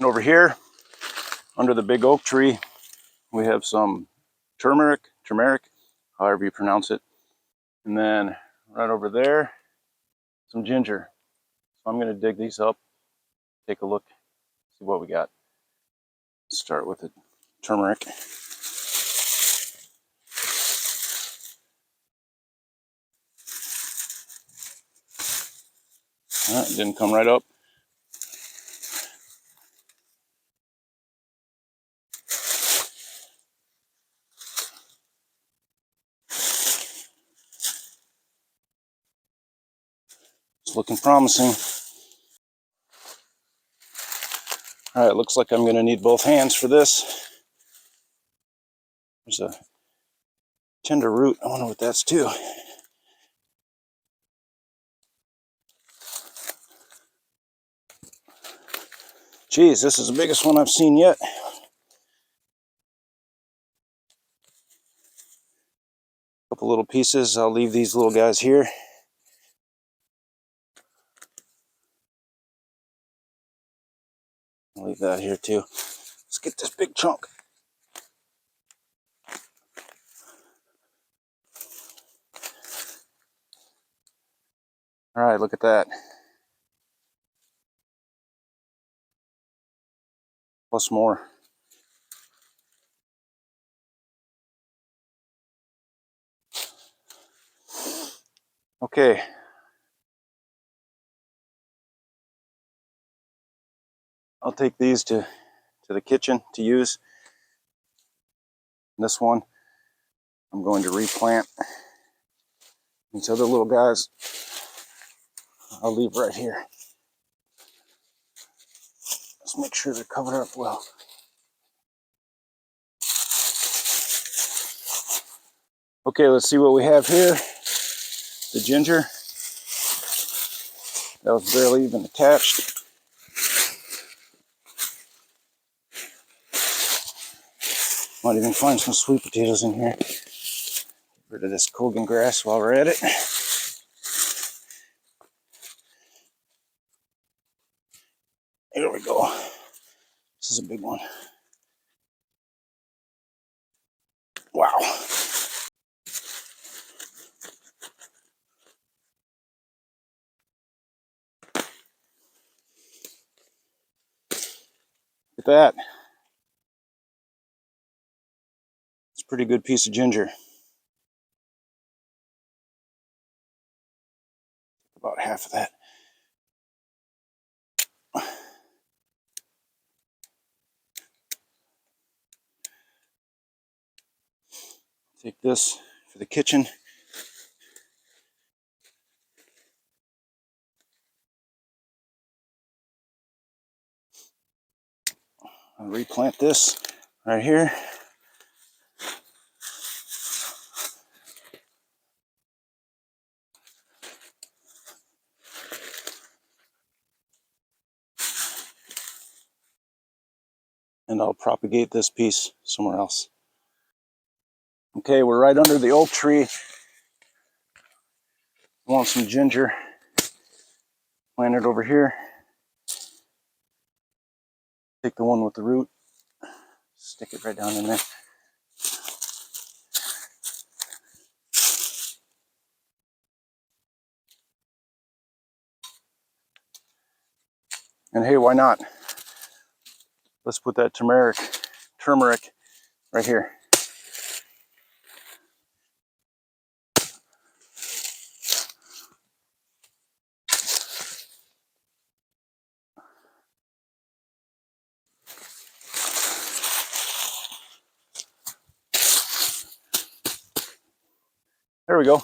And over here, under the big oak tree, we have some turmeric, however you pronounce it. And then right over there, some ginger. So I'm going to dig these up, take a look, see what we got. Start with the turmeric. It didn't come right up. It's looking promising. All right, looks like I'm going to need both hands for this. There's a tender root. I wonder what that's too. Geez, this is the biggest one I've seen yet. A couple little pieces. I'll leave these little guys here. I'll leave that here too. Let's get this big chunk. All right, look at that. Plus more. Okay. I'll take these to the kitchen to use. This one I'm going to replant. These other little guys I'll leave right here. Let's make sure they're covered up well. Okay, let's see what we have here. The ginger. That was barely even attached. Might even find some sweet potatoes in here. Get rid of this Kogan grass while we're at it. Here we go. This is a big one. Wow. Look at that. It's a pretty good piece of ginger. About half of that. Take this for the kitchen. I'll replant this right here. And I'll propagate this piece somewhere else. Okay, we're right under the oak tree. I want some ginger. Plant it over here. Take the one with the root. Stick it right down in there. And hey, why not? Let's put that turmeric right here. There we go.